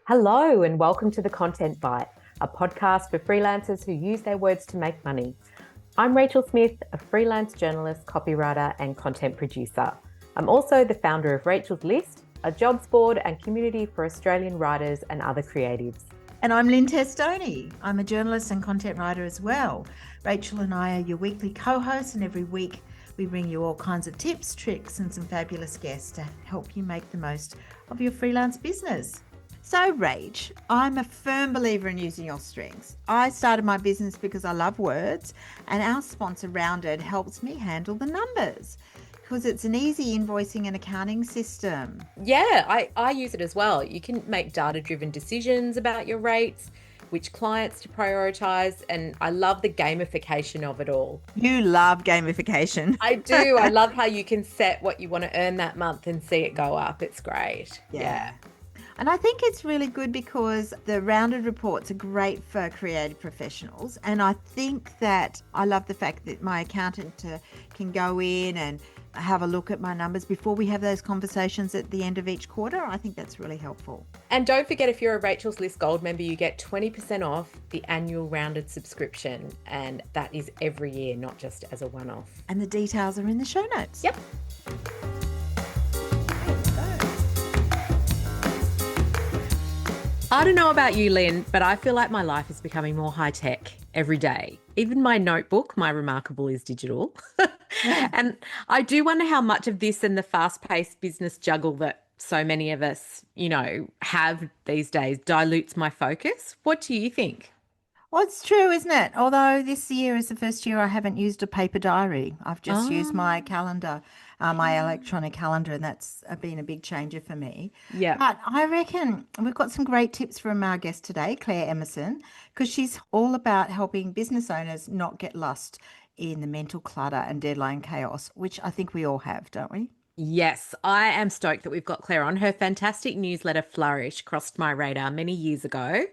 Hello, and welcome to the Content Bite, a podcast for freelancers who use their words to make money. I'm Rachel Smith, a freelance journalist, copywriter, and content producer. I'm also the founder of Rachel's List, a jobs board and community for Australian writers and other creatives. And I'm Lynne Testoni. I'm a journalist and content writer as well. Rachel and I are your weekly co-hosts, and every week we bring you all kinds of tips, tricks, and some fabulous guests to help you make the most of your freelance business. So, Rach, I'm a firm believer in using your strengths. I started my business because I love words, and our sponsor, Rounded, helps me handle the numbers because it's an easy invoicing and accounting system. Yeah, I use it as well. You can make data-driven decisions about your rates, which clients to prioritize, and I love the gamification of it all. You love gamification. I do. I love how you can set what you want to earn that month and see it go up. It's great. Yeah. And I think it's really good because the rounded reports are great for creative professionals. And I think that I love the fact that my accountant can go in and have a look at my numbers before we have those conversations at the end of each quarter. I think that's really helpful. And don't forget, if you're a Rachel's List Gold member, you get 20% off the annual rounded subscription. And that is every year, not just as a one-off. And the details are in the show notes. Yep. I don't know about you, Lynn, but I feel like my life is becoming more high tech every day. Even my notebook, my Remarkable, is digital. And I do wonder how much of this and the fast-paced business juggle that so many of us, have these days dilutes my focus. What do you think? Well, it's true, isn't it? Although this year is the first year I haven't used a paper diary. I've just used my calendar, my electronic calendar, and that's been a big changer for me. Yeah. But I reckon we've got some great tips from our guest today, Claire Emerson, because she's all about helping business owners not get lost in the mental clutter and deadline chaos, which I think we all have, don't we? Yes, I am stoked that we've got Claire on. Her fantastic newsletter Flourish crossed my radar many years ago.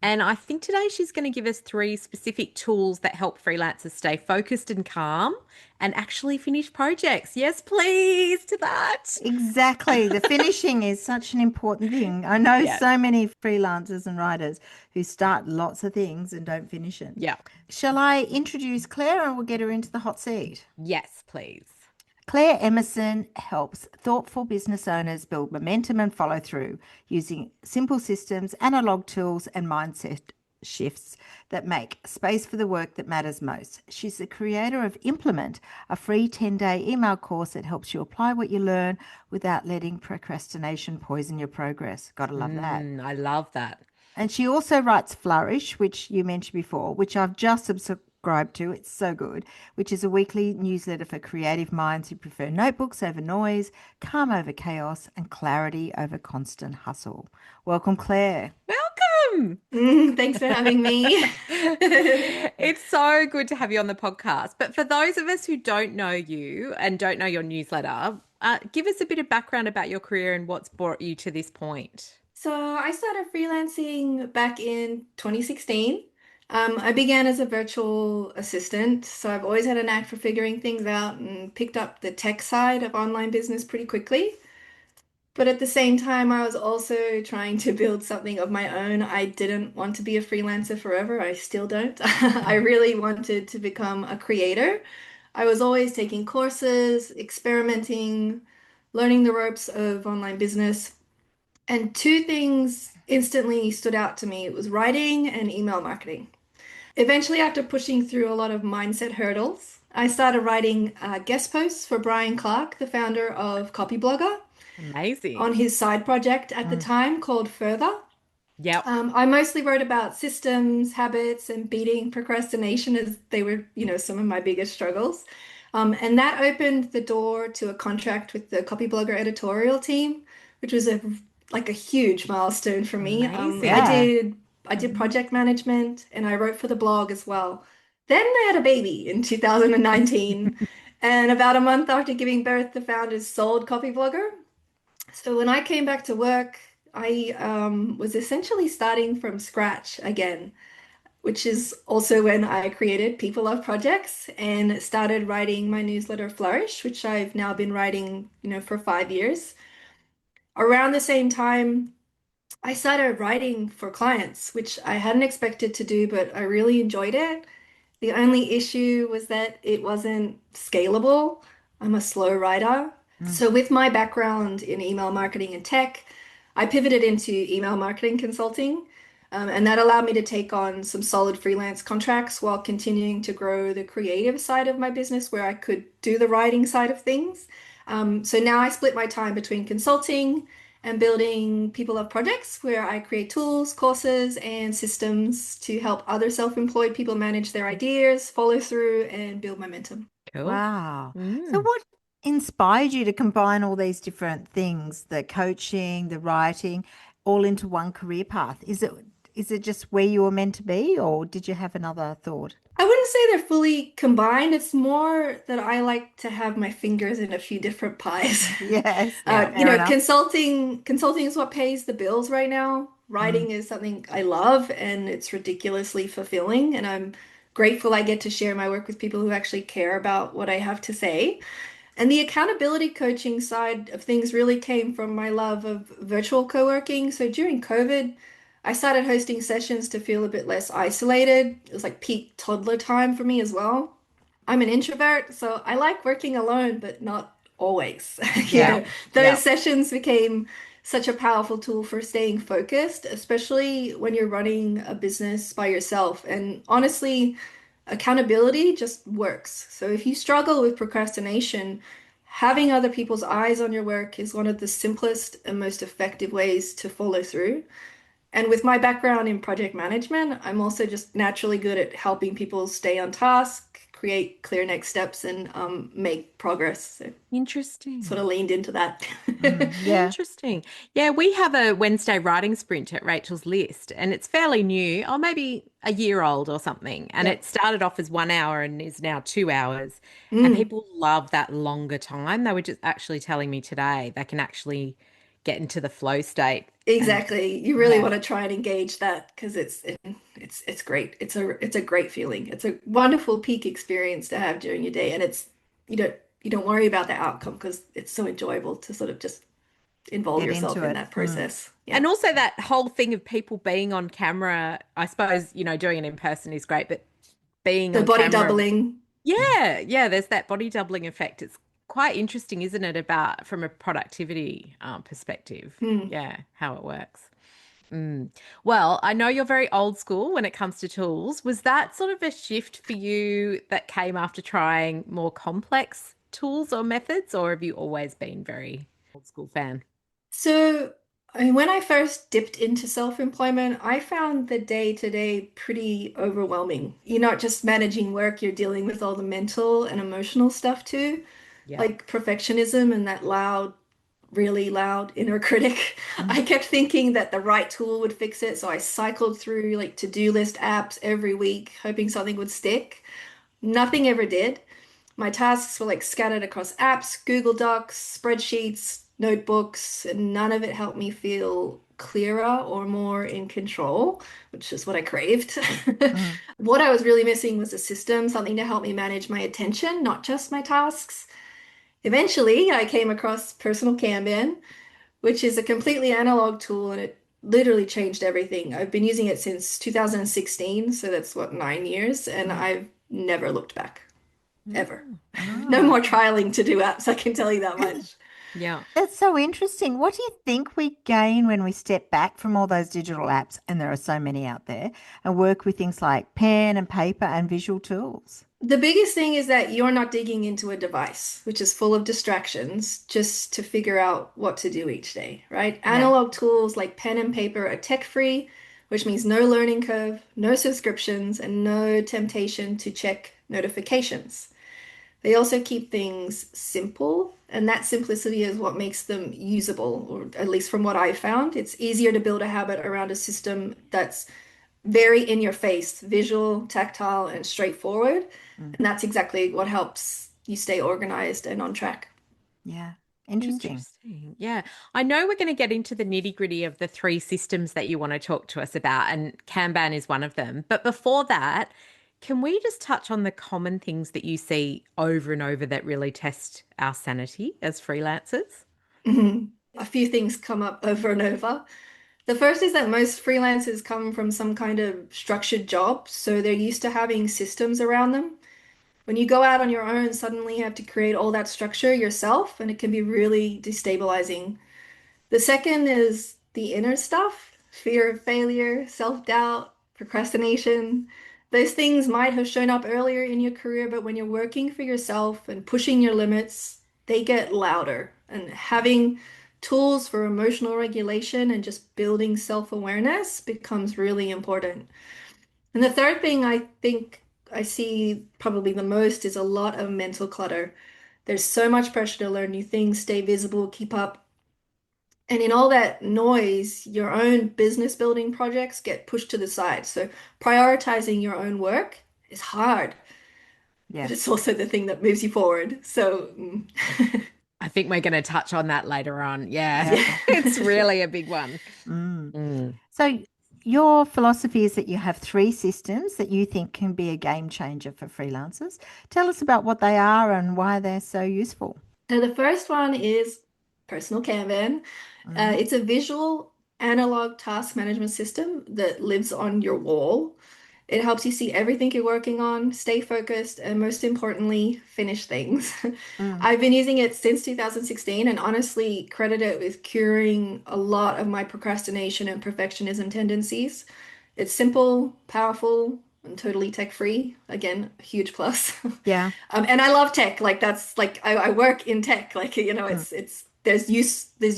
And I think today she's going to give us 3 specific tools that help freelancers stay focused and calm and actually finish projects. Yes, please, to that. Exactly. The finishing is such an important thing. I know so many freelancers and writers who start lots of things and don't finish it. Yeah. Shall I introduce Claire and we'll get her into the hot seat? Yes, please. Claire Emerson helps thoughtful business owners build momentum and follow through using simple systems, analog tools, and mindset shifts that make space for the work that matters most. She's the creator of Implement, a free 10-day email course that helps you apply what you learn without letting procrastination poison your progress. Gotta love that. I love that. And she also writes Flourish, which you mentioned before, which I've just subscribed to. It's so good, which is a weekly newsletter for creative minds who prefer notebooks over noise, calm over chaos, and clarity over constant hustle. Welcome, Claire. Welcome. Thanks for having me. It's so good to have you on the podcast. But for those of us who don't know you and don't know your newsletter, give us a bit of background about your career and what's brought you to this point. So I started freelancing back in 2016. I began as a virtual assistant, so I've always had a knack for figuring things out and picked up the tech side of online business pretty quickly. But at the same time, I was also trying to build something of my own. I didn't want to be a freelancer forever. I still don't. I really wanted to become a creator. I was always taking courses, experimenting, learning the ropes of online business. And 2 things instantly stood out to me. It was writing and email marketing. Eventually, after pushing through a lot of mindset hurdles, I started writing guest posts for Brian Clark, the founder of Copyblogger, Amazing. on his side project at the time called Further. Yep. I mostly wrote about systems, habits, and beating procrastination as they were, some of my biggest struggles. And that opened the door to a contract with the Copyblogger editorial team, which was a huge milestone for me. Amazing. I did project management and I wrote for the blog as well. Then I had a baby in 2019, and about a month after giving birth, the founders sold Copyblogger. So when I came back to work, I was essentially starting from scratch again, which is also when I created People Love Projects and started writing my newsletter Flourish, which I've now been writing, for 5 years. Around the same time, I started writing for clients, which I hadn't expected to do, but I really enjoyed it. The only issue was that it wasn't scalable. I'm a slow writer. Mm. So, with my background in email marketing and tech, I pivoted into email marketing consulting. And that allowed me to take on some solid freelance contracts while continuing to grow the creative side of my business where I could do the writing side of things. So now I split my time between consulting and building people up projects where I create tools, courses, and systems to help other self-employed people manage their ideas, follow through, and build momentum. Cool. Wow. So, Mm. what inspired you to combine all these different things, the coaching, the writing, all into one career path? Is it just where you were meant to be, or did you have another thought? I wouldn't say they're fully combined. It's more that I like to have my fingers in a few different pies. Yes, yeah, fair enough. Consulting is what pays the bills right now. Mm. Writing is something I love and it's ridiculously fulfilling. And I'm grateful I get to share my work with people who actually care about what I have to say. And the accountability coaching side of things really came from my love of virtual co-working. So during COVID, I started hosting sessions to feel a bit less isolated. It was like peak toddler time for me as well. I'm an introvert, so I like working alone, but not always. You Yeah, know, yeah. those sessions became such a powerful tool for staying focused, especially when you're running a business by yourself. And honestly, accountability just works. So if you struggle with procrastination, having other people's eyes on your work is one of the simplest and most effective ways to follow through. And with my background in project management, I'm also just naturally good at helping people stay on task, create clear next steps, and make progress. So sort Interesting. of leaned into that. Yeah. Interesting. Yeah, we have a Wednesday writing sprint at Rachel's List, and it's fairly new, or maybe a year old or something. And Yep. it started off as 1 hour and is now 2 hours. And Mm, people love that longer time. They were just actually telling me today they can actually get into the flow state. And exactly. You really yeah, want to try and engage that because it's great. It's a great feeling. It's a wonderful peak experience to have during your day, and you don't you don't worry about the outcome because it's so enjoyable to sort of just involve Get into yourself in it. that Mm. process. Yeah. and also that whole thing of people being on camera, I suppose, doing it in person is great, but being The on body camera. doubling. Yeah, yeah, there's that body doubling effect. It's quite interesting, isn't it, about from a productivity perspective? Hmm. Yeah, how it works. Mm. Well, I know you're very old school when it comes to tools. Was that sort of a shift for you that came after trying more complex tools or methods, or have you always been very old school fan? So, I mean, when I first dipped into self-employment, I found the day-to-day pretty overwhelming. You're not just managing work, you're dealing with all the mental and emotional stuff too, Yeah. like perfectionism and that loud, really loud inner critic. Mm. I kept thinking that the right tool would fix it, so I cycled through like to-do list apps every week, hoping something would stick. Nothing ever did. My tasks were like scattered across apps, Google Docs, spreadsheets, notebooks, and none of it helped me feel clearer or more in control, which is what I craved. Mm. What I was really missing was a system, something to help me manage my attention, not just my tasks. Eventually, I came across personal Kanban, which is a completely analog tool, and it literally changed everything. I've been using it since 2016, so that's what, 9 years, and Mm. I've never looked back, ever. Mm. No Oh. more trialing to do apps, I can tell you that much. Yeah. That's so interesting. What do you think we gain when we step back from all those digital apps, and there are so many out there, and work with things like pen and paper and visual tools? The biggest thing is that you're not digging into a device, which is full of distractions, just to figure out what to do each day, right? Yeah. Analog tools like pen and paper are tech-free, which means no learning curve, no subscriptions, and no temptation to check notifications. They also keep things simple, and that simplicity is what makes them usable, or at least from what I've found. It's easier to build a habit around a system that's very in your face, visual, tactile, and straightforward. Mm. And that's exactly what helps you stay organized and on track. Yeah. Interesting. Interesting. Yeah. I know we're going to get into the nitty-gritty of the three systems that you want to talk to us about, and Kanban is one of them. But before that, can we just touch on the common things that you see over and over that really test our sanity as freelancers? Mhm. A few things come up over and over. The first is that most freelancers come from some kind of structured job, so they're used to having systems around them. When you go out on your own, suddenly you have to create all that structure yourself, and it can be really destabilizing. The second is the inner stuff, fear of failure, self-doubt, procrastination. Those things might have shown up earlier in your career, but when you're working for yourself and pushing your limits, they get louder. And having tools for emotional regulation and just building self-awareness becomes really important. And the third thing I think I see probably the most is a lot of mental clutter. There's so much pressure to learn new things, stay visible, keep up. And in all that noise, your own business building projects get pushed to the side. So prioritizing your own work is hard, but it's Yes. also the thing that moves you forward. So, I think we're going to touch on that later on. Yeah, Yeah. yeah, it's sure. really a big one. Mm. Mm. So your philosophy is that you have three systems that you think can be a game changer for freelancers. Tell us about what they are and why they're so useful. So the first one is personal Kanban. Mm. It's a visual analog task management system that lives on your wall. It helps you see everything you're working on, stay focused, and most importantly, finish things. Mm. I've been using it since 2016 and honestly credit it with curing a lot of my procrastination and perfectionism tendencies. It's simple, powerful, and totally tech-free. Again, a huge plus. Yeah. And I love tech. Like that's like I work in tech. Like Mm. it's there's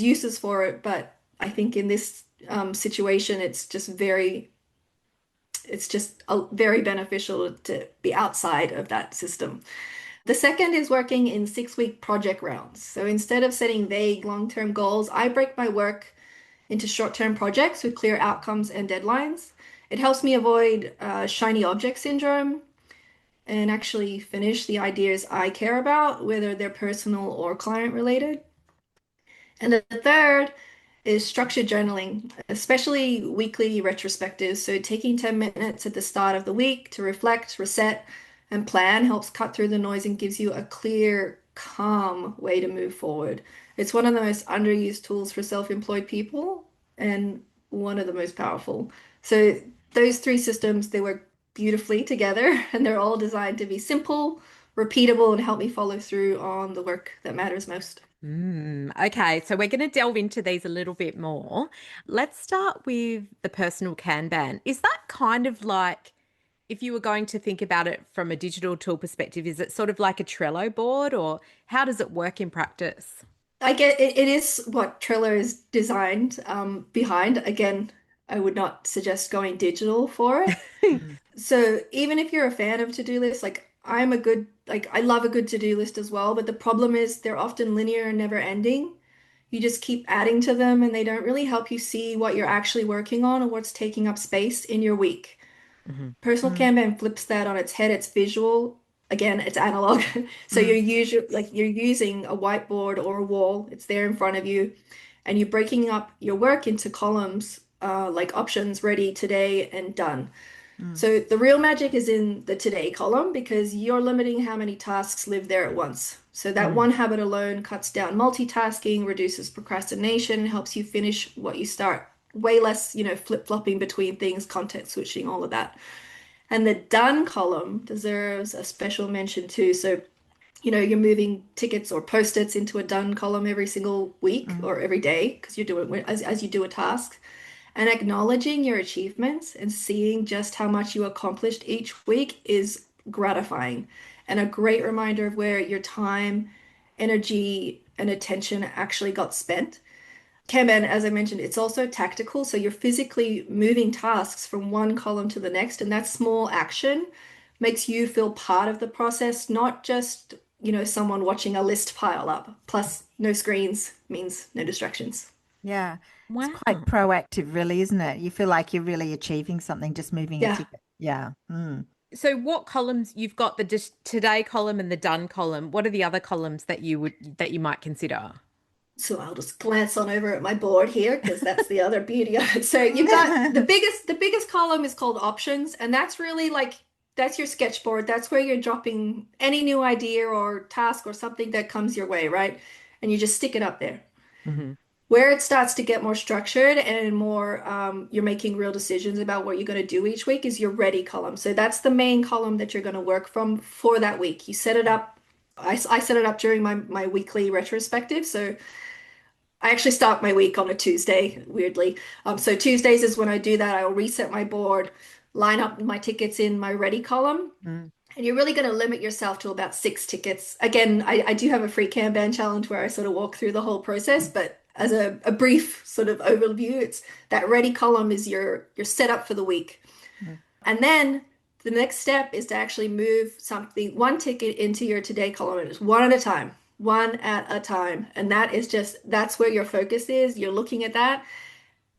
uses for it, but I think in this situation, it's just very beneficial to be outside of that system. The second is working in 6-week project rounds. So instead of setting vague long-term goals, I break my work into short-term projects with clear outcomes and deadlines. It helps me avoid shiny object syndrome and actually finish the ideas I care about, whether they're personal or client related. And the third is structured journaling, especially weekly retrospectives. So taking 10 minutes at the start of the week to reflect, reset, and plan helps cut through the noise and gives you a clear, calm way to move forward. It's one of the most underused tools for self-employed people and one of the most powerful. So those three systems, they work beautifully together and they're all designed to be simple, repeatable, and help me follow through on the work that matters most. Okay, so we're going to delve into these a little bit more. Let's start with the personal Kanban. Is that kind of like, if you were going to think about it from a digital tool perspective, is it sort of like a Trello board or how does it work in practice? I get it, it is what Trello is designed behind. Again, I would not suggest going digital for it. Mm. So even if you're a fan of to-do lists, like I love a good to-do list as well, but the problem is they're often linear and never ending. You just keep adding to them and they don't really help you see what you're actually working on or what's taking up space in your week. Mhm. Personal Mm. Kanban flips that on its head. It's visual. Again, it's analog. So Mm. you're using a whiteboard or a wall. It's there in front of you, and you're breaking up your work into columns, like options, ready, today, and done. Mm. So the real magic is in the today column because you're limiting how many tasks live there at once. So that Mm. one habit alone cuts down multitasking, reduces procrastination, helps you finish what you start. Way less, flip-flopping between things, content switching, all of that. And the done column deserves a special mention too. So, you're moving tickets or post-its into a done column every single week Mm. or every day because you're doing as you do a task. And acknowledging your achievements and seeing just how much you accomplished each week is gratifying and a great reminder of where your time, energy, and attention actually got spent. Kanban, as I mentioned, it's also tactical. So you're physically moving tasks from one column to the next, and that small action makes you feel part of the process, not just, someone watching a list pile up. Plus, no screens means no distractions. Yeah. It's quite Wow. proactive, really, isn't it? You feel like you're really achieving something just moving a Yeah. ticket. Yeah. Mm. So what columns you've got the just today column and the done column. What are the other columns that you might consider? So I'll just glance on over at my board here because that's the other beauty of it. So you've got the biggest column is called options, and that's really like that's your sketchboard. That's where you're dropping any new idea or task or something that comes your way, right? And you just stick it up there. Hmm. Where it starts to get more structured and more, you're making real decisions about what you're going to do each week is your ready column. So that's the main column that you're going to work from for that week. You set it up. I set it up during my weekly retrospective. So I actually start my week on a Tuesday, weirdly. So Tuesdays is when I do that. I'll reset my board, line up my tickets in my ready column. Mm. And you're really going to limit yourself to about 6 tickets. Again, I do have a free Kanban challenge where I sort of walk through the whole process, but as a brief sort of overview, it's that ready column is your setup for the week. Mm. And then the next step is to actually move something, one ticket into your today column. And it's one at a time, one at a time. And that is just, that's where your focus is. You're looking at that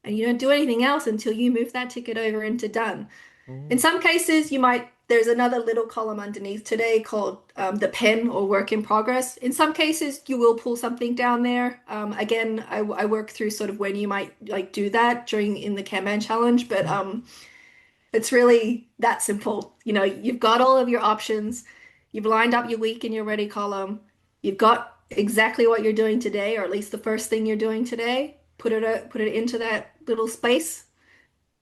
and you don't do anything else until you move that ticket over into done. In Mm. some cases, there's another little column underneath today called the pen or work in progress. In some cases, you will pull something down there. Again, I work through sort of when you might like do that during in the Kanban challenge, but it's really that simple. You've got all of your options. You've lined up your week in your ready column. You've got exactly what you're doing today, or at least the first thing you're doing today. Put it into that little space.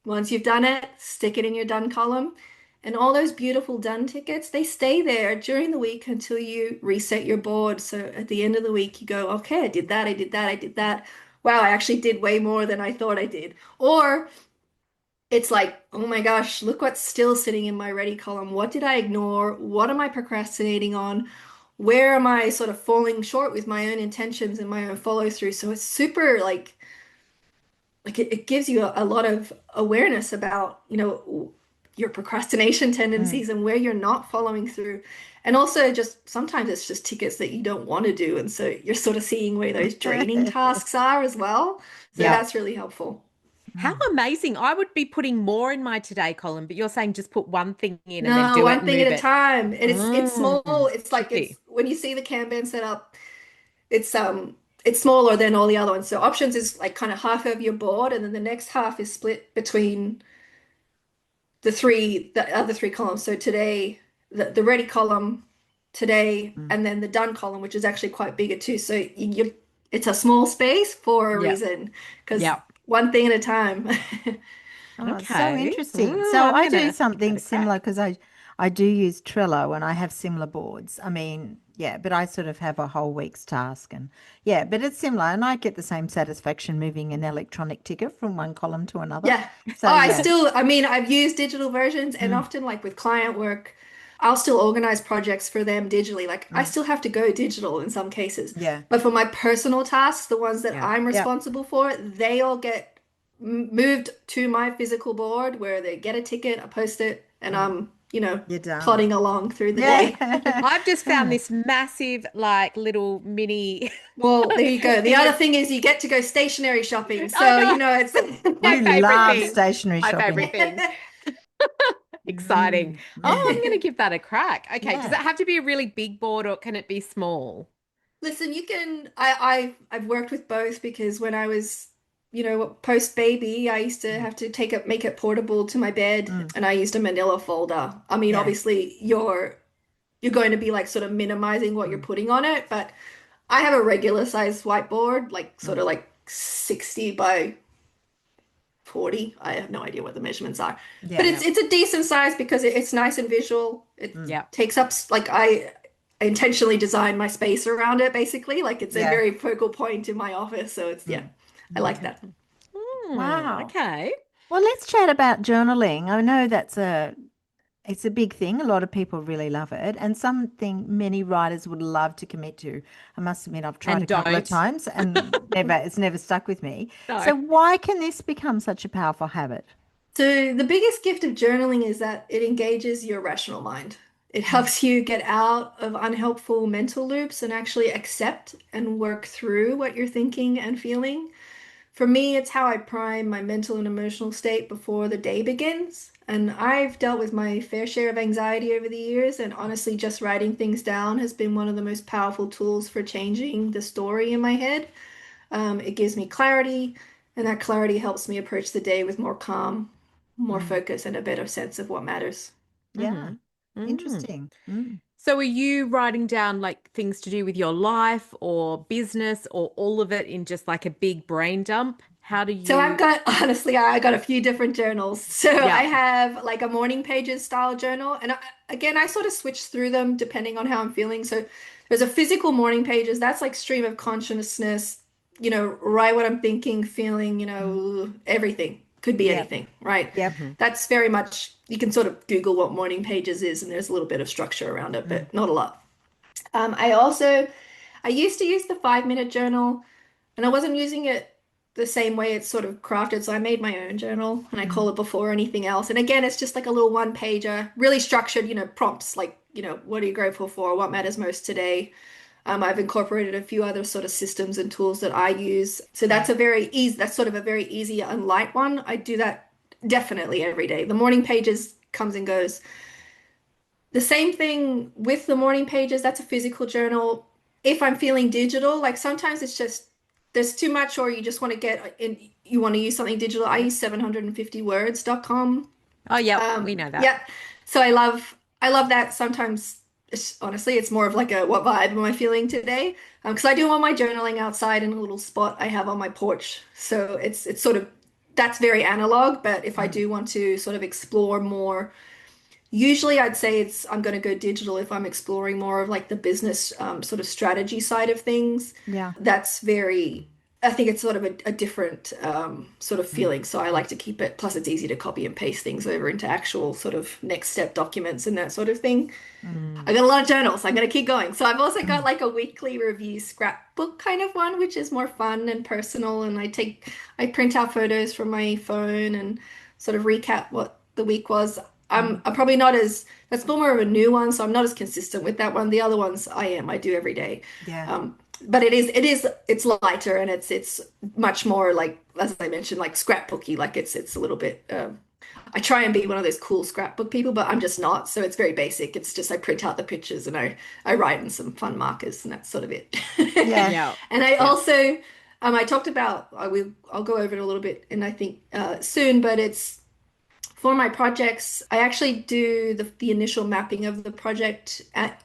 Once you've done it, stick it in your done column. And all those beautiful done tickets, they stay there during the week until you reset your board. So at the end of the week, you go, okay, I did that, I did that, I did that. Wow, I actually did way more than I thought I did. Or it's like, oh my gosh, look what's still sitting in my ready column. What did I ignore? What am I procrastinating on? Where am I sort of falling short with my own intentions and my own follow through? So it's super like it gives you a lot of awareness about, your procrastination Mm. tendencies and where you're not following through. And also just sometimes it's just tickets that you don't want to do. And so you're sort of seeing where those draining tasks are as well. So Yeah. that's really helpful. How Mm. amazing. I would be putting more in my today column, but you're saying just put one thing in and then No, do it one and thing at move a it. time. And it's small. Mm, It's like tricky. it's when you see the Kanban set up, it's smaller than all the other ones. So options is like kind of half of your board, and then the next half is split between the other three columns. So today, the ready column today, Mm. and then the done column, which is actually quite bigger too. So it's a small space for a Yep. reason, because Yep. one thing at a time. Oh, it's so Okay. interesting. So I'm I do gonna give that something a crack. similar because I do use Trello and I have similar boards. I mean, yeah, but I sort of have a whole week's task and yeah, but it's similar and I get the same satisfaction moving an electronic ticker from one column to another. Yeah. So Oh, yeah. I mean, I've used digital versions and Mm. often like with client work, I'll still organize projects for them digitally. Like I Mm. still have to go digital in some cases. Yeah. But for my personal tasks, the ones that Yeah. I'm Yeah. responsible for, they all get moved to my physical board where they get a ticket, I post it, and Mm. I'm, You're done. plodding along through the day. Yeah. I've just found this massive, like little mini Well, there you go. The thing other of, thing is you get to go stationary shopping. I So, know, it's my You favorite love thing. stationery My shopping. favorite thing. Exciting. Mm. Oh, I'm Mm. going to give that a crack. Okay. Does it Yeah. have to be a really big board or can it be small? Listen, you can. I've worked with both because when I was, post baby, I used to Mm. have to make it portable to my bed, Mm. and I used a manila folder. I mean, Yeah. obviously, you're going to be like sort of minimizing what you're Mm. putting on it, but I have a regular size whiteboard, like sort Mm. of like 60 by 40. I have no idea what the measurements are, but Yeah. it's Yeah. it's a decent size because it's nice and visual. It Mm. Yeah. takes up like I intentionally designed my space around it basically. Like it's a Yeah. very focal point in my office. So yeah, Mm. I like Okay. that. Wow. Okay. Well, let's chat about journaling. I know it's a big thing. A lot of people really love it, and something many writers would love to commit to. I must admit, I've tried a And couple of don't. times and it's never stuck with me. No. So why can this become such a powerful habit? So the biggest gift of journaling is that it engages your rational mind. It Mm. helps you get out of unhelpful mental loops and actually accept and work through what you're thinking and feeling. For me, it's how I prime my mental and emotional state before the day begins. And I've dealt with my fair share of anxiety over the years, and honestly, just writing things down has been one of the most powerful tools for changing the story in my head. It gives me clarity, and that clarity helps me approach the day with more calm, more Mm. focus, and a better sense of what matters. Yeah. Mm-hmm. Mm. Interesting. Mm. So are you writing down like things to do with your life or business or all of it in just like a big brain dump? How do So I've you? got, honestly, I got a few different journals. So I Yeah. have like a morning pages style journal. And again, I sort of switch through them depending on how I'm feeling. So there's a physical morning pages. That's like stream of consciousness, write what I'm thinking, feeling, Mm. everything. Could be Yep. anything, right? Yep. Hmm. That's very much, you can sort of Google what morning pages is, and there's a little bit of structure around it, Mm. but not a lot. I used to use the 5 minute journal, and I wasn't using it the same way it's sort of crafted. So I made my own journal, and I call Mm. it Before Anything Else. And again, it's just like a little one pager, really structured, prompts like, what are you grateful for? What matters most today? I've incorporated a few other sort of systems and tools that I use. So Yeah. that's sort of a very easy and light one. I do that definitely every day. The morning pages comes and goes. The same thing with the morning pages, that's a physical journal. If I'm feeling digital, like sometimes it's just there's too much, or you just want to get in, you want to use something digital. I use 750words.com. Oh, yep, we know that. Yeah. So I love that. Sometimes honestly, it's more of like a what vibe am I feeling today? Because I do all my journaling outside in a little spot I have on my porch. So it's sort of that's very analog, but if I Mm. do want to sort of explore more. Usually, I'd say I'm going to go digital if I'm exploring more of like the business sort of strategy side of things. Yeah. That's I think it's sort of a different sort of Mm. feeling. So I like to keep it. Plus, it's easy to copy and paste things over into actual sort of next step documents and that sort of thing. Mm. Mm. I got a lot of journals. I'm going to keep going. So I've also got Mm. like a weekly review scrapbook kind of one, which is more fun and personal. And I print out photos from my phone and sort of recap what the week was. Mm. I'm probably not as, that's more of a new one, so I'm not as consistent with that one. The other ones I do every day. Yeah. But it's lighter, and it's much more like, as I mentioned, like scrapbooky. Like it's a little bit, I try and be one of those cool scrapbook people, but I'm just not. So it's very basic. It's just I print out the pictures and I write in some fun markers, and that's sort of it. Yeah. Yeah. And I Yeah. also, I talked about, I'll go over it a little bit, and I think soon, but it's for my projects. I actually do the initial mapping of the project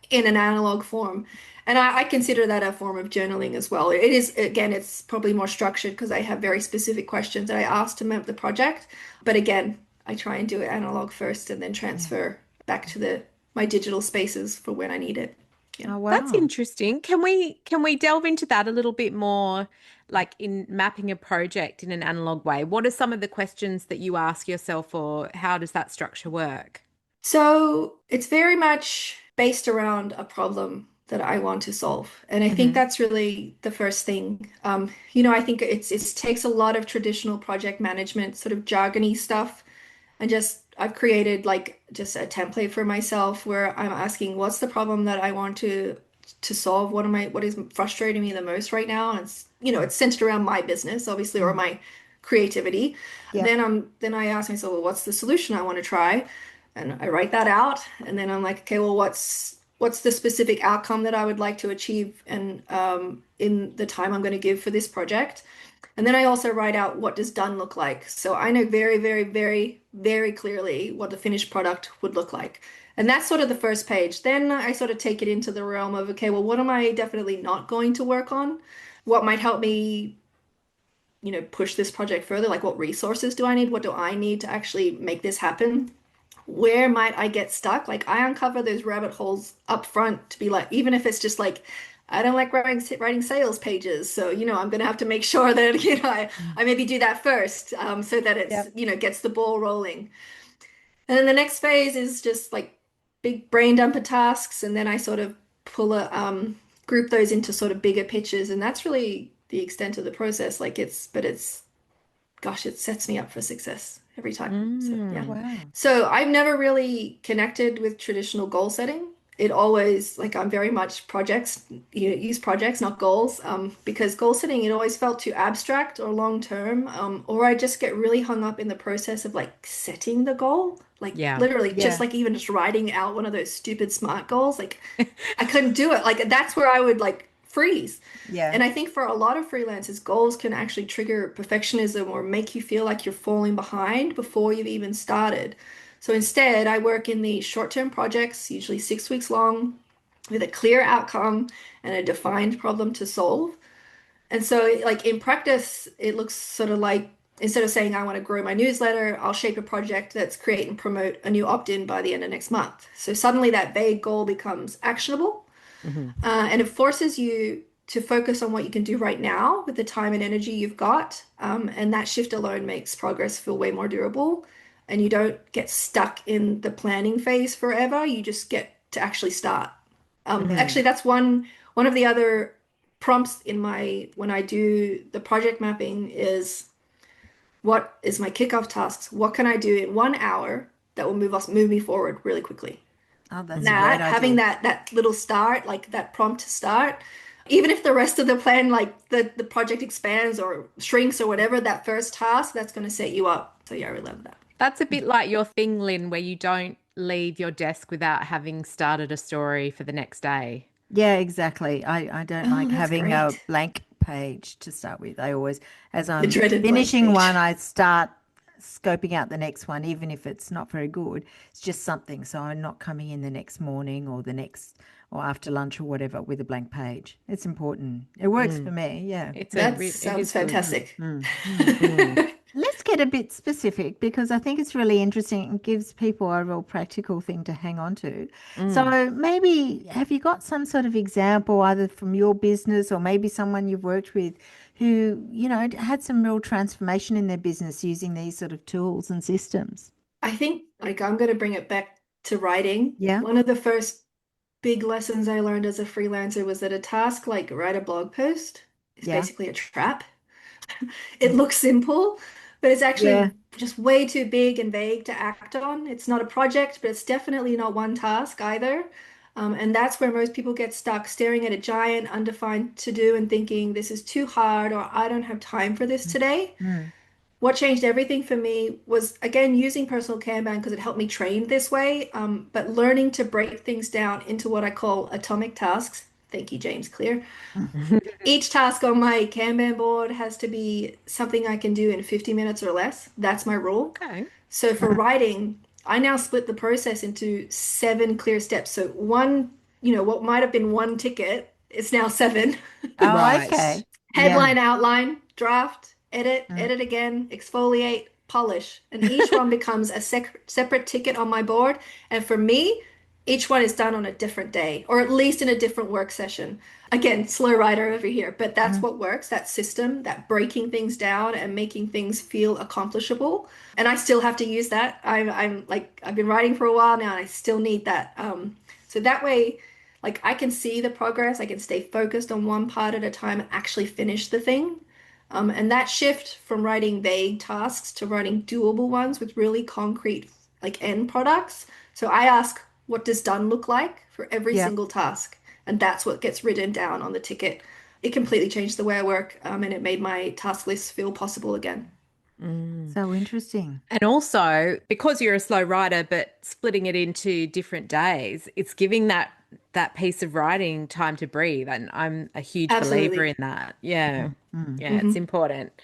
in an analog form. And I consider that a form of journaling as well. It is, again, it's probably more structured because I have very specific questions that I ask to map the project. But again, I try and do it analog first and then Yeah. transfer back to the my digital spaces for when I need it. Yeah. Oh, That's wow. interesting. Can we delve into that a little bit more, like in mapping a project in an analog way? What are some of the questions that you ask yourself, or how does that structure work? So it's very much based around a problem that I want to solve. And I think Hmm. that's really the first thing. I think it takes a lot of traditional project management, sort of jargony stuff, and just I've created like just a template for myself where I'm asking what's the problem that I want to solve? What is frustrating me the most right now? And it's centered around my business, obviously, or Mm. my creativity. Yep. Then I ask myself, well, what's the solution I want to try? And I write that out, and then I'm like, okay, well, what's the specific outcome that I would like to achieve, and in the time I'm going to give for this project. And then I also write out what does done look like. So I know very, very, very, very clearly what the finished product would look like. And that's sort of the first page. Then I sort of take it into the realm of, okay, well, what am I definitely not going to work on? What might help me, push this project further? Like, what resources do I need? What do I need to actually make this happen? Where might I get stuck? Like, I uncover those rabbit holes up front to be like, even if it's just like, I don't like writing sales pages, so I'm gonna have to make sure that Mm. I maybe do that first, so that it's Yep. gets the ball rolling. And then the next phase is just like big brain dumper tasks, and then I sort of pull a group those into sort of bigger pitches, and that's really the extent of the process. Like it's gosh, it sets me up for success every time. So Oh, yeah. Mm. wow. So I've never really connected with traditional goal setting. It always, like, I'm very much projects, use projects, not goals, because goal setting, it always felt too abstract or long term, or I just get really hung up in the process of like setting the goal, like Yeah. literally just Yeah. like even just writing out one of those stupid SMART goals. Like I couldn't do it. Like that's where I would like freeze. Yeah. And I think for a lot of freelancers, goals can actually trigger perfectionism or make you feel like you're falling behind before you've even started. So instead, I work in the short-term projects, usually 6 weeks long. with a clear outcome and a defined problem to solve. And so, like in practice, it looks sort of like instead of saying I want to grow my newsletter, I'll shape a project that's create and promote a new opt-in by the end of next month. So suddenly that vague goal becomes actionable, Hmm. and it forces you to focus on what you can do right now with the time and energy you've got. And that shift alone makes progress feel way more durable. And you don't get stuck in the planning phase forever. You just get to actually start. Yeah. Actually, that's one of the other prompts in my when I do the project mapping is what is my kickoff tasks? What can I do in 1 hour that will move me forward really quickly? Oh, that's a That great having idea. that little start, like that prompt to start, even if the rest of the plan, like the project expands or shrinks or whatever, that first task, that's going to set you up. So yeah, I really love that. That's a bit like your thing, Lynn, where you don't leave your desk without having started a story for the next day. Yeah, exactly. I don't Oh, like that's having a great. blank page to start with. I always, as The I'm dreaded blank finishing one, page. I start scoping out the next one, even if it's not very good. It's just something. So I'm not coming in the next morning or the next or after lunch or whatever with a blank page. It's important. It works for Mm. me. Yeah. That It sounds is good. fantastic. Mm, mm. Mm. Let's get a bit specific because I think it's really interesting and gives people a real practical thing to hang on to. Mm. So maybe have you got some sort of example either from your business or maybe someone you've worked with who, had some real transformation in their business using these sort of tools and systems? I think like I'm going to bring it back to writing. Yeah. One of the first big lessons I learned as a freelancer was that a task like write a blog post is Yeah. basically a trap. It looks simple, but it's Yeah. actually just way too big and vague to act on. It's not a project, but it's definitely not one task either. And that's where most people get stuck staring at a giant, undefined to do and thinking, this is too hard, or I don't have time for this today. Mm. What changed everything for me was, again, using personal Kanban because it helped me train this way, but learning to break things down into what I call atomic tasks. Thank you, James Clear. Each task on my Kanban board has to be something I can do in 50 minutes or less. That's my rule. Okay. So for writing, I now split the process into 7 clear steps. So one, what might have been one ticket, it's now 7. Oh, Right. okay. Yeah. Headline, outline, draft, edit, Mm. edit again, exfoliate, polish. And each one becomes a separate ticket on my board. And for me, each one is done on a different day, or at least in a different work session. Again, slow writer over here, but that's Mm. what works, that system, that breaking things down and making things feel accomplishable. And I still have to use that. I'm like, I've been writing for a while now, and I still need that. So that way, like I can see the progress, I can stay focused on one part at a time and actually finish the thing. And that shift from writing vague tasks to writing doable ones with really concrete like end products. So I ask, what does done look like for every Yeah. single task? And that's what gets written down on the ticket. It completely changed the way I work, and it made my task list feel possible again. Mm. So interesting. And also, because you're a slow writer, but splitting it into different days, it's giving that piece of writing time to breathe. And I'm a huge believer Absolutely. in that. Yeah. Mm. Mm. Yeah, it's Hmm. important.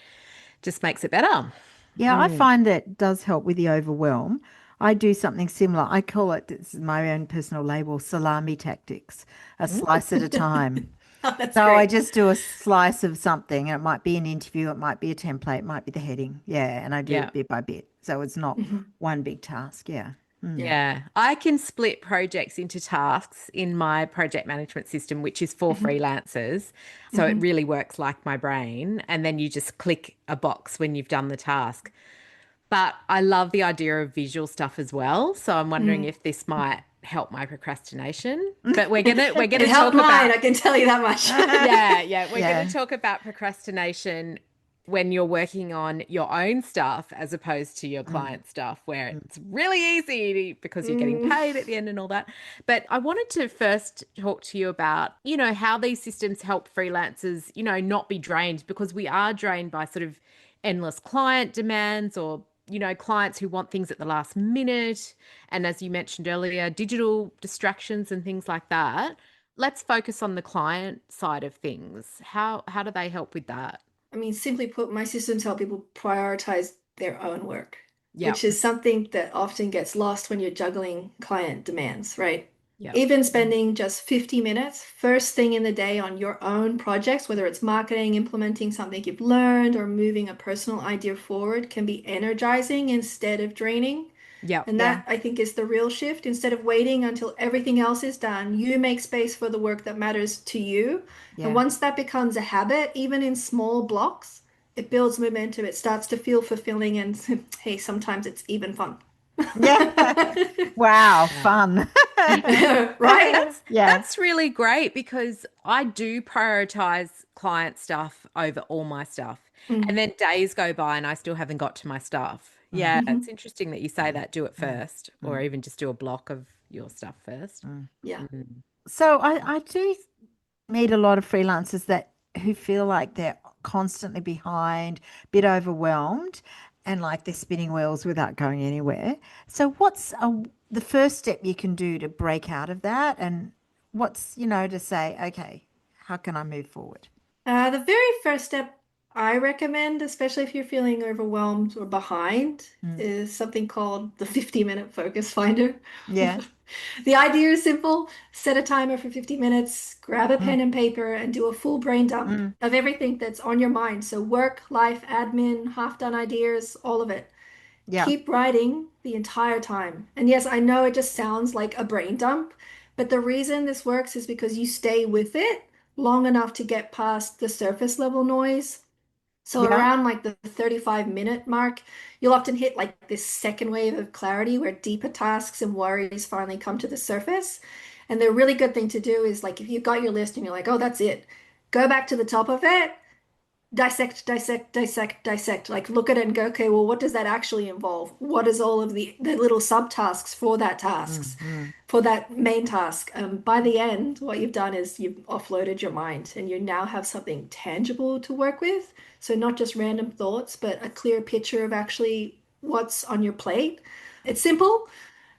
Just makes it better. Yeah, I Mm. find that does help with the overwhelm. I do something similar. I call it, this is my own personal label, salami tactics, a Mm. slice at a time. Oh, that's So I great. just do a slice of something, and it might be an interview, it might be a template, it might be the heading. Yeah, and I do Yeah. it bit by bit. So it's not Mhm. one big task. Yeah. Mm. Yeah, I can split projects into tasks in my project management system, which is for Mhm. freelancers. So it Mhm. really works like my brain. And then you just click a box when you've done the task. But I love the idea of visual stuff as well. So I'm wondering Mm. if this might help my procrastination. But we're gonna It helped talk mine, about I can tell you that much. yeah, we're gonna Yeah. talk about procrastination when you're working on your own stuff as opposed to your Mm. client stuff, where Mm. it's really easy because you're getting Mm. paid at the end and all that. But I wanted to first talk to you about, how these systems help freelancers, not be drained because we are drained by sort of endless client demands or clients who want things at the last minute. And as you mentioned earlier, digital distractions and things like that. Let's focus on the client side of things. How do they help with that? I mean, simply put, my systems help people prioritize their own work, Yeah. which is something that often gets lost when you're juggling client demands, right? Yeah. Even spending just 50 minutes first thing in the day on your own projects, whether it's marketing, implementing something you've learned, or moving a personal idea forward, can be energizing instead of draining. Yeah. And Yeah. that, I think, is the real shift. Instead of waiting until everything else is done, you make space for the work that matters to you. And Yeah. once that becomes a habit, even in small blocks, it builds momentum. It starts to feel fulfilling. And hey, sometimes it's even fun. Yeah. Wow, Yeah. fun. Right? Yeah. That's really great because I do prioritize client stuff over all my stuff. And Mm, then days go by and I still haven't got to my stuff. Mm, Yeah, it's mhm. interesting that you say that. Do it mm, first, or mm, even just do a block of your stuff first. mm. Yeah. Mm. So I do meet a lot of freelancers that who feel like they're constantly behind, bit overwhelmed, and like they're spinning wheels without going anywhere. So what's the first step you can do to break out of that? And what's, to say, okay, how can I move forward? The very first step I recommend, especially if you're feeling overwhelmed or behind, Mm. is something called the 50-minute focus finder. Yeah. The idea is simple. Set a timer for 50 minutes, grab a Mm, pen and paper, and do a full brain dump mm, of everything that's on your mind. So work, life, admin, half-done ideas, all of it. yeah. Keep writing the entire time. And yes, I know it just sounds like a brain dump, but the reason this works is because you stay with it long enough to get past the surface level noise. So Yeah. around like the 35-minute mark, you'll often hit like this second wave of clarity where deeper tasks and worries finally come to the surface. And the really good thing to do is like if you've got your list and you're like, oh, that's it, go back to the top of it, dissect, dissect, dissect, dissect. Like look at it and go, okay, well, what does that actually involve? What is all of the little subtasks for that Mm, tasks, mm. for that main task? By the end, what you've done is you've offloaded your mind and you now have something tangible to work with. So not just random thoughts, but a clear picture of actually what's on your plate. It's simple,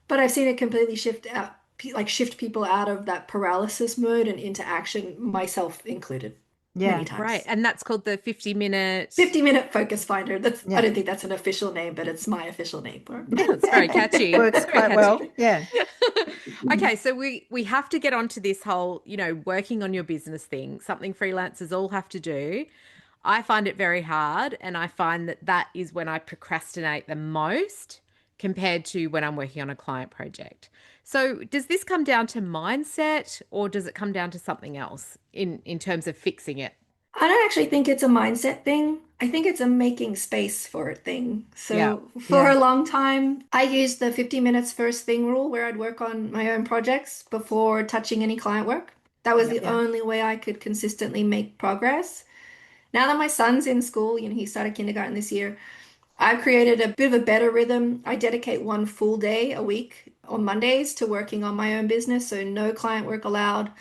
but I've seen it completely shift people out of that paralysis mode and into action, myself included, many Yeah. Right. times. And that's called the 50-minute. 50-minute focus finder. I Yeah. don't think that's an official name, but it's my official name for it. It's very catchy. Works It's very quite catchy. well. Yeah. Okay, so we have to get onto this whole, working on your business thing, something freelancers all have to do. I find it very hard, and I find that that is when I procrastinate the most compared to when I'm working on a client project. So, does this come down to mindset or does it come down to something else in terms of fixing it? I don't actually think it's a mindset thing. I think it's a making space for it thing. Yeah. So for Yeah. a long time, I used the 50 minutes first thing rule where I'd work on my own projects before touching any client work. That was Yeah. the Yeah. only way I could consistently make progress. Now that my son's in school, he started kindergarten this year, I've created a bit of a better rhythm. I dedicate one full day a week on Mondays to working on my own business, so no client work allowed.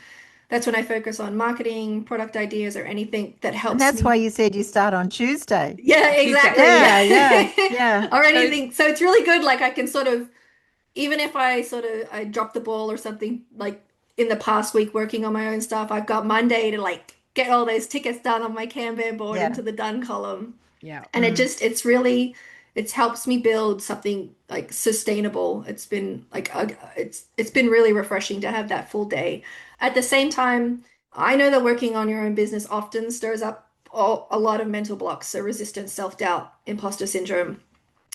That's when I focus on marketing, product ideas, or anything that And helps that's why me. you said you start on Tuesday. Yeah, Tuesday. exactly. Yeah. Yeah. Yeah. Yeah. Yeah. Or So, anything. So it's really good. Like I can sort of, even if I drop the ball or something like in the past week working on my own stuff, I've got Monday to like get all those tickets done on my Kanban board Yeah. into the done column. yeah. And Mm. it's really, it helps me build something like sustainable. It's been like, it's been really refreshing to have that full day. At the same time, I know that working on your own business often stirs up a lot of mental blocks, so resistance, self-doubt, imposter syndrome.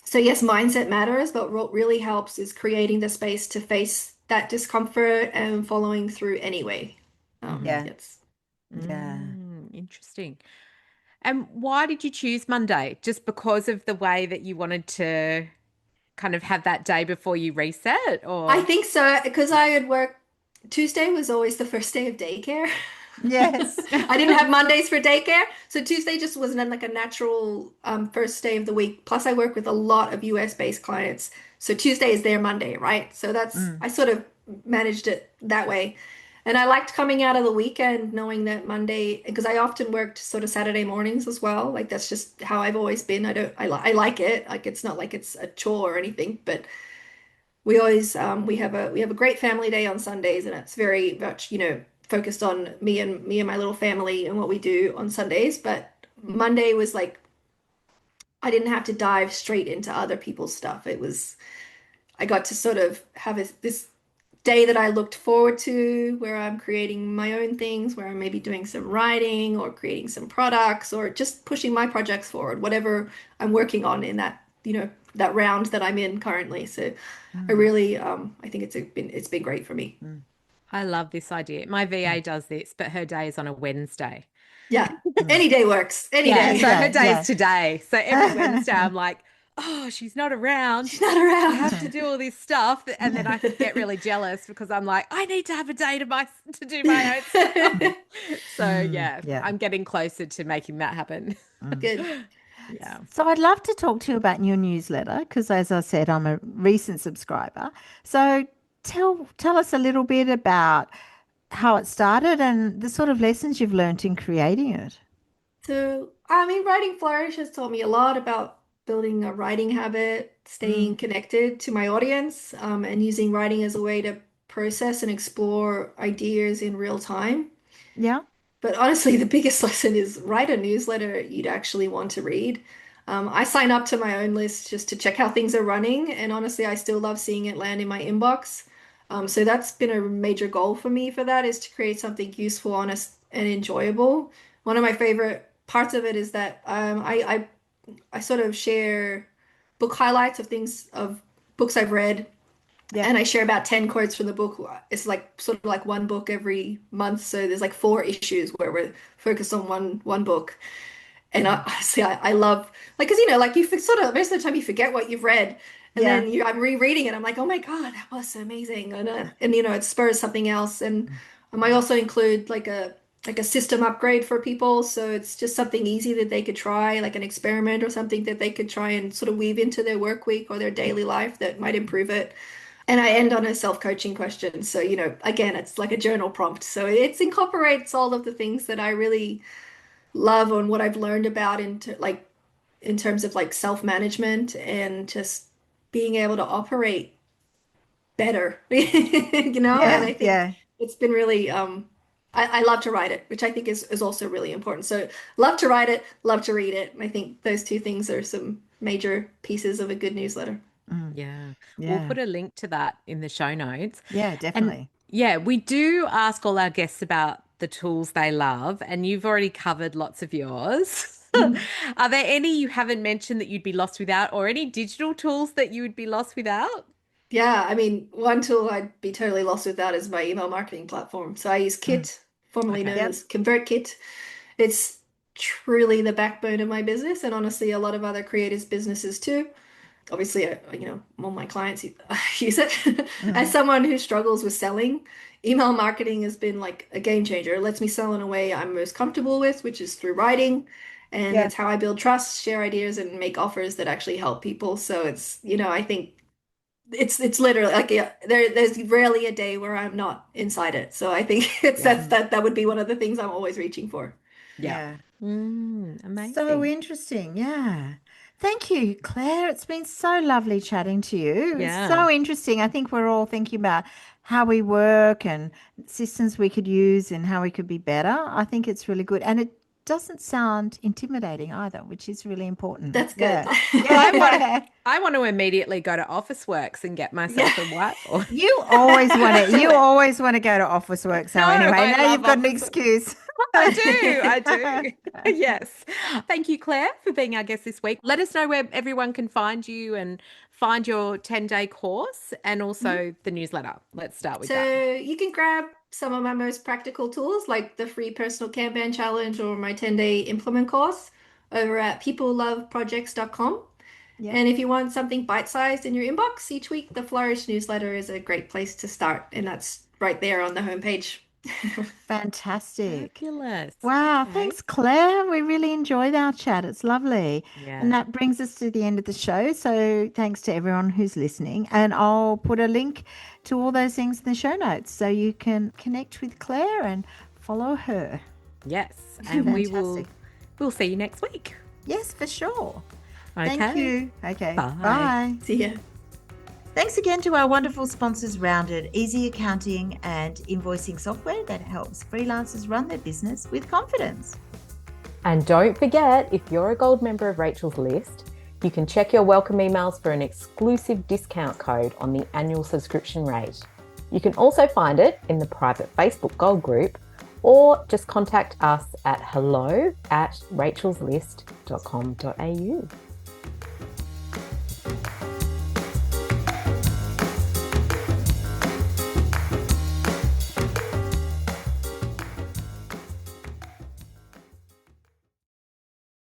So yes, mindset matters, but what really helps is creating the space to face that discomfort and following through anyway. Hmm. Yeah. It's Yeah. Interesting. And why did you choose Monday? Just because of the way that you wanted to kind of have that day before you reset, I or? think so because I had worked. Tuesday was always the first day of daycare. Yes. I didn't have Mondays for daycare, so Tuesday just wasn't like a natural first day of the week. Plus, I work with a lot of US based clients, so Tuesday is their Monday, right? So that's Mm. I sort of managed it that way. And I liked coming out of the weekend knowing that Monday, because I often worked sort of Saturday mornings as well. Like that's just how I've always been. I like it. Like it's not like it's a chore or anything, but we always we have a great family day on Sundays, and it's very much focused on me and my little family and what we do on Sundays. But Monday was like I didn't have to dive straight into other people's stuff. I got to sort of have this day that I looked forward to, where I'm creating my own things, where I'm maybe doing some writing or creating some products or just pushing my projects forward, whatever I'm working on in that, that round that I'm in currently. So I really, I think it's been great for me. I love this idea. My VA does this, but her day is on a Wednesday. Yeah, any day works. Any Yeah, day. so her Yeah, day yeah. is today. So every Wednesday I'm like, oh, she's not around. She's not I have around. to do all this stuff. And then I get really jealous because I'm like, I need to have a day to do my own stuff. So yeah, yeah. I'm getting closer to making that happen. Good. Yeah. So I'd love to talk to you about your newsletter because, as I said, I'm a recent subscriber. So tell us a little bit about how it started and the sort of lessons you've learned in creating it. So, I mean, writing Flourish has taught me a lot about building a writing habit, staying Mm. connected to my audience, and using writing as a way to process and explore ideas in real time. Yeah. But honestly, the biggest lesson is write a newsletter you'd actually want to read. I sign up to my own list just to check how things are running, and honestly, I still love seeing it land in my inbox. So that's been a major goal for me for that is to create something useful, honest, and enjoyable. One of my favorite parts of it is that I sort of share book highlights of things of books I've read Yeah. and I share about 10 quotes from the book. It's like sort of like one book every month. So there's like 4 issues where we're focused on one book. And honestly, I love like because like sort of most of the time you forget what you've read, and Yeah. then I'm rereading it. I'm like, oh my God, that was so amazing, and it spurs something else. And I might also include like a system upgrade for people, so it's just something easy that they could try, like an experiment or something that they could try and sort of weave into their work week or their daily life that might improve it. And I end on a self-coaching question. So, again, it's like a journal prompt. So it incorporates all of the things that I really love and what I've learned about in terms of like self-management and just being able to operate better, and Yeah. I think Yeah. it's been really I love to write it, which I think is also really important. So love to write it, love to read it. And I think those two things are some major pieces of a good newsletter. Yeah. We'll Yeah. put a link to that in the show notes. Yeah, And definitely. yeah, we do ask all our guests about the tools they love, and you've already covered lots of yours. Are there any you haven't mentioned that you'd be lost without, or any digital tools that you would be lost without? Yeah, I mean, one tool I'd be totally lost without is my email marketing platform. So I use Mm. Kit, formerly Okay. known Yep. as ConvertKit. It's truly the backbone of my business, and honestly, a lot of other creators' businesses too. Obviously, all my clients use it. As Mm. someone who struggles with selling, email marketing has been like a game changer. It lets me sell in a way I'm most comfortable with, which is through writing. And Yeah. it's how I build trust, share ideas, and make offers that actually help people. So I think it's literally like there's rarely a day where I'm not inside it. So I think Yeah. that would be one of the things I'm always reaching for. Yeah. Yeah. So Amazing. interesting. Yeah. Thank you, Claire. It's been so lovely chatting to you. It's Yeah. so interesting. I think we're all thinking about how we work and systems we could use and how we could be better. I think it's really good. And it doesn't sound intimidating either, which is really important. That's good. Yeah. I want to Yeah. I want to immediately go to Officeworks and get Yeah. myself a whiteboard. Do You it. always want to go to Officeworks. So No, anyway, I now love you've got an Office. excuse. I do. Yes. Thank you, Claire, for being our guest this week. Let us know where everyone can find you and find your 10-day course and also the newsletter. Let's start with that. So you can grab some of my most practical tools like the free personal Kanban challenge or my 10-day implement course over at peopleloveprojects.com. Yeah. And if you want something bite-sized in your inbox each week, the Flourish newsletter is a great place to start. And that's right there on the homepage. Fantastic. Fabulous. Wow, Okay. thanks, Claire. We really enjoyed our chat. It's lovely. And Yeah. that brings us to the end of the show. So thanks to everyone who's listening. And I'll put a link to all those things in the show notes so you can connect with Claire and follow her. Yes. And Fantastic. we'll see you next week. Yes, for sure. Okay. Thank you. Okay. Bye. Bye. See ya. Thanks again to our wonderful sponsors, Rounded, easy accounting and invoicing software that helps freelancers run their business with confidence. And don't forget, if you're a gold member of Rachel's list, you can check your welcome emails for an exclusive discount code on the annual subscription rate. You can also find it in the private Facebook Gold group, or just contact us at hello@rachelslist.com.au.